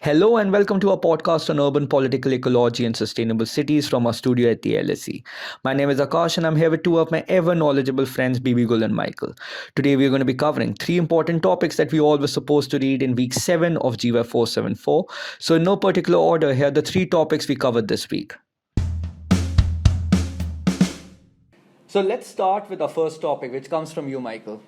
Hello and welcome to our podcast on urban political ecology and sustainable cities from our studio at the LSE. My name is Akash and I'm here with two of my ever knowledgeable friends, Bibi Gul and Michael. Today we are going to be covering three important topics that we all were supposed to read in week 7 of GY474. So, in no particular order, here are the three topics we covered this week. So, let's start with our first topic, which comes from you, Michael.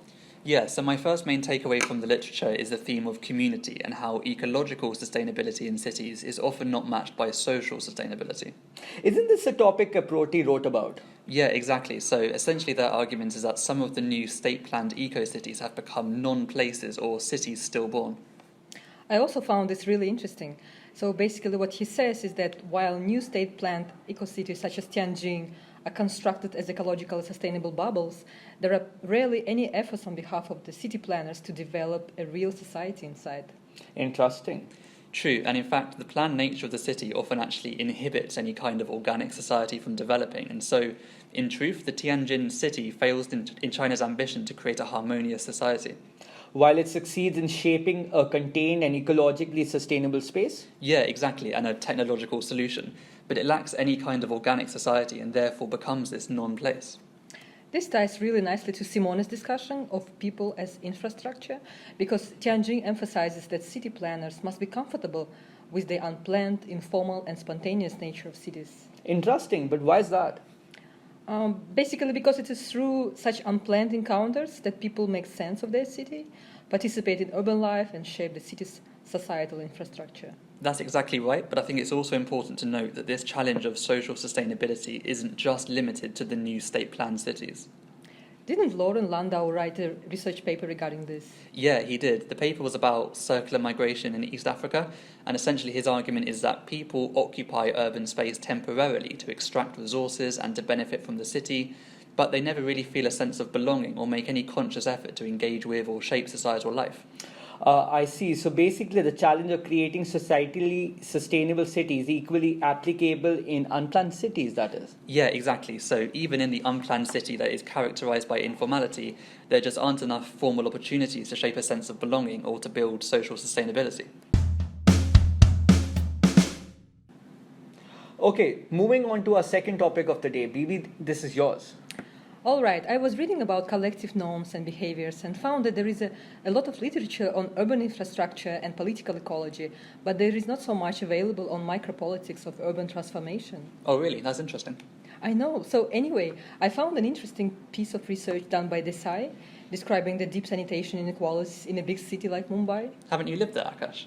Yeah, so my first main takeaway from the literature is the theme of community and how ecological sustainability in cities is often not matched by social sustainability. Isn't this a topic Caprotti wrote about? Yeah, exactly. So essentially, their argument is that some of the new state planned eco cities have become non places or cities stillborn. I also found this really interesting. So basically, what he says is that while new state planned eco-cities such as Tianjin are constructed as ecological sustainable bubbles, there are rarely any efforts on behalf of the city planners to develop a real society inside. Interesting. True, and in fact, the planned nature of the city often actually inhibits any kind of organic society from developing. And so, in truth, the Tianjin city fails in China's ambition to create a harmonious society. While it succeeds in shaping a contained and ecologically sustainable space? Yeah, exactly, and a technological solution. But it lacks any kind of organic society and therefore becomes this non place. This ties really nicely to Simone's discussion of people as infrastructure, because Tianjin emphasizes that city planners must be comfortable with the unplanned, informal, and spontaneous nature of cities. Interesting, but why is that? Basically, because it is through such unplanned encounters that people make sense of their city, participate in urban life, and shape the city's societal infrastructure. That's exactly right, but I think it's also important to note that this challenge of social sustainability isn't just limited to the new state planned cities. Didn't Lauren Landau write a research paper regarding this? Yeah, he did. The paper was about circular migration in East Africa, and essentially his argument is that people occupy urban space temporarily to extract resources and to benefit from the city, but they never really feel a sense of belonging or make any conscious effort to engage with or shape societal life. I see. So basically, the challenge of creating societally sustainable cities equally applicable in unplanned cities, that is. Yeah, exactly. So even in the unplanned city that is characterized by informality, there just aren't enough formal opportunities to shape a sense of belonging or to build social sustainability. Okay, moving on to our second topic of the day. Bibi, this is yours. All right, I was reading about collective norms and behaviors and found that there is a lot of literature on urban infrastructure and political ecology, but there is not so much available on micropolitics of urban transformation. Oh, really? That's interesting. I know. So anyway, I found an interesting piece of research done by Desai describing the deep sanitation inequalities in a big city like Mumbai. Haven't you lived there, Akash?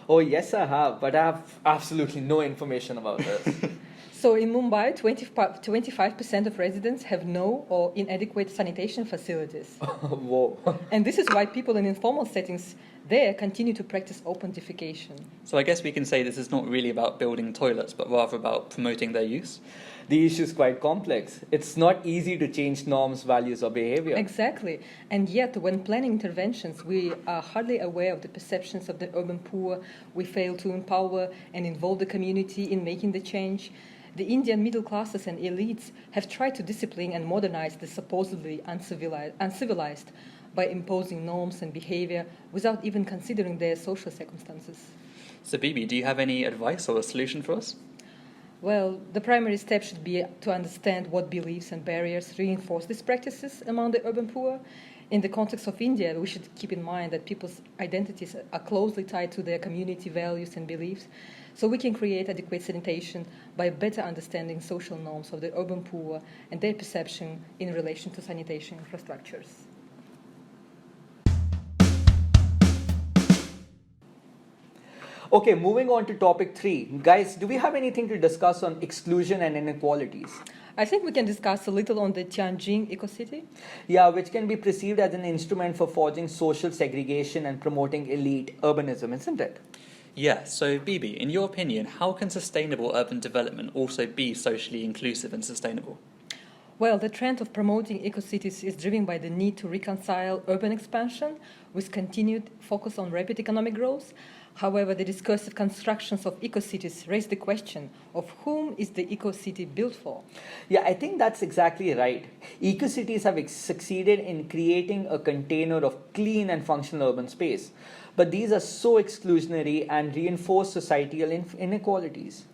Oh, yes, I have, but I have absolutely no information about this. So in Mumbai, 25% of residents have no or inadequate sanitation facilities. Whoa. And this is why people in informal settings there continue to practice open defecation. So I guess we can say this is not really about building toilets, but rather about promoting their use. The issue is quite complex. It's not easy to change norms, values, or behavior. Exactly. And yet, when planning interventions, we are hardly aware of the perceptions of the urban poor. We fail to empower and involve the community in making the change. The Indian middle classes and elites have tried to discipline and modernize the supposedly uncivilized by imposing norms and behavior without even considering their social circumstances. So, Bibi, do you have any advice or a solution for us? Well, the primary step should be to understand what beliefs and barriers reinforce these practices among the urban poor. In the context of India, we should keep in mind that people's identities are closely tied to their community values and beliefs. So we can create adequate sanitation by better understanding social norms of the urban poor and their perception in relation to sanitation infrastructures. Okay, moving on to topic 3. Guys, do we have anything to discuss on exclusion and inequalities? I think we can discuss a little on the Tianjin eco-city. Yeah, which can be perceived as an instrument for forging social segregation and promoting elite urbanism, isn't it? Yeah, so Bibi, in your opinion, how can sustainable urban development also be socially inclusive and sustainable? Well, the trend of promoting eco-cities is driven by the need to reconcile urban expansion with continued focus on rapid economic growth. However, the discursive constructions of eco-cities raise the question of whom is the eco-city built for? Yeah, I think that's exactly right. Eco-cities have succeeded in creating a container of clean and functional urban space. But these are so exclusionary and reinforce societal inequalities.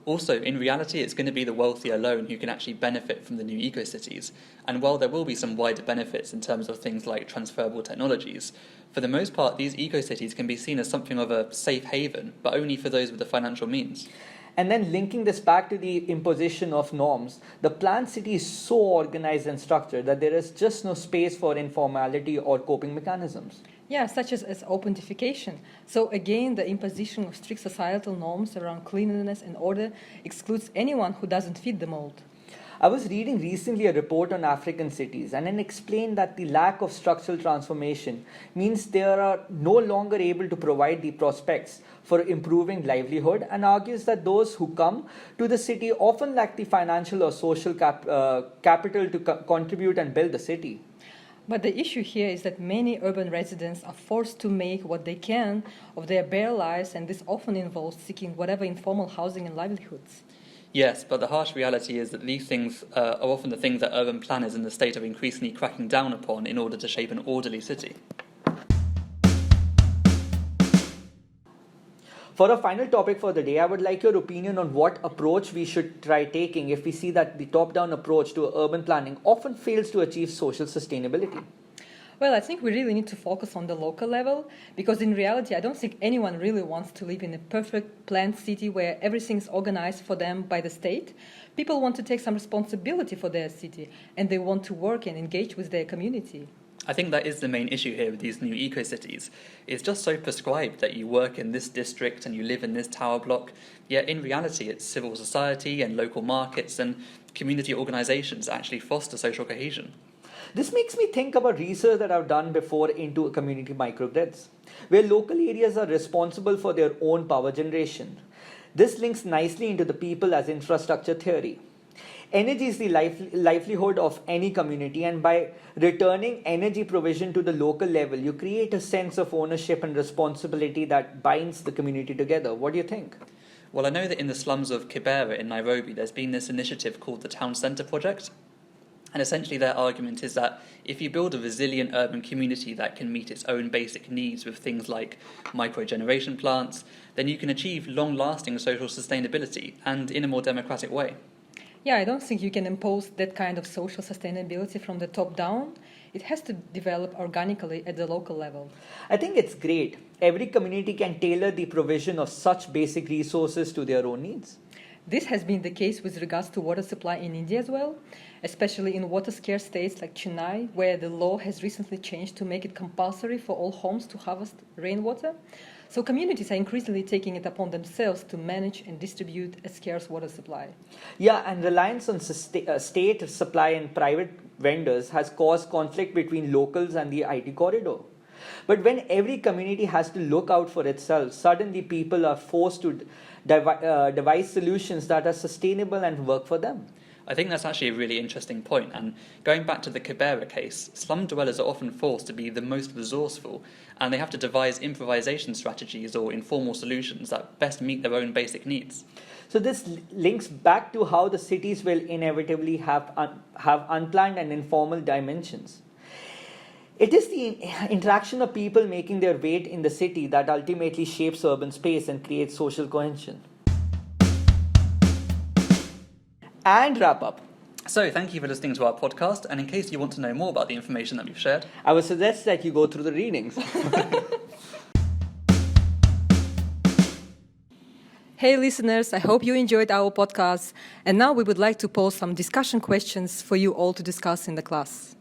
Also, in reality, it's going to be the wealthy alone who can actually benefit from the new eco-cities. And while there will be some wider benefits in terms of things like transferable technologies, for the most part, these eco-cities can be seen as something of a safe haven, but only for those with the financial means. And then linking this back to the imposition of norms, the planned city is so organized and structured that there is just no space for informality or coping mechanisms. Yeah, such as opentification. So again, the imposition of strict societal norms around cleanliness and order excludes anyone who doesn't fit the mold. I was reading recently a report on African cities, and it explained that the lack of structural transformation means they are no longer able to provide the prospects for improving livelihood, and argues that those who come to the city often lack the financial or social capital to contribute and build the city. But the issue here is that many urban residents are forced to make what they can of their bare lives, and this often involves seeking whatever informal housing and livelihoods. Yes, but the harsh reality is that these things are often the things that urban planners in the state are increasingly cracking down upon in order to shape an orderly city. For a final topic for the day, I would like your opinion on what approach we should try taking if we see that the top-down approach to urban planning often fails to achieve social sustainability. Well, I think we really need to focus on the local level, because in reality, I don't think anyone really wants to live in a perfect planned city where everything's organized for them by the state. People want to take some responsibility for their city, and they want to work and engage with their community. I think that is the main issue here with these new eco-cities. It's just so prescribed that you work in this district and you live in this tower block, yet in reality it's civil society and local markets and community organisations that actually foster social cohesion. This makes me think about research that I've done before into community microgrids, where local areas are responsible for their own power generation. This links nicely into the people as infrastructure theory. Energy is the livelihood of any community, and by returning energy provision to the local level, you create a sense of ownership and responsibility that binds the community together. What do you think? Well, I know that in the slums of Kibera in Nairobi, there's been this initiative called the Town Centre Project. And essentially their argument is that if you build a resilient urban community that can meet its own basic needs with things like microgeneration plants, then you can achieve long-lasting social sustainability and in a more democratic way. Yeah, I don't think you can impose that kind of social sustainability from the top down. It has to develop organically at the local level. I think it's great. Every community can tailor the provision of such basic resources to their own needs. This has been the case with regards to water supply in India as well, especially in water-scarce states like Chennai, where the law has recently changed to make it compulsory for all homes to harvest rainwater. So communities are increasingly taking it upon themselves to manage and distribute a scarce water supply. Yeah, and reliance on state supply and private vendors has caused conflict between locals and the IT corridor. But when every community has to look out for itself, suddenly people are forced to devise solutions that are sustainable and work for them. I think that's actually a really interesting point, and going back to the Kibera case, slum dwellers are often forced to be the most resourceful, and they have to devise improvisation strategies or informal solutions that best meet their own basic needs. So this links back to how the cities will inevitably have unplanned and informal dimensions. It is the interaction of people making their weight in the city that ultimately shapes urban space and creates social cohesion. And wrap up. So, thank you for listening to our podcast, and in case you want to know more about the information that we've shared, I would suggest that you go through the readings. Hey listeners, I hope you enjoyed our podcast, and now we would like to pose some discussion questions for you all to discuss in the class.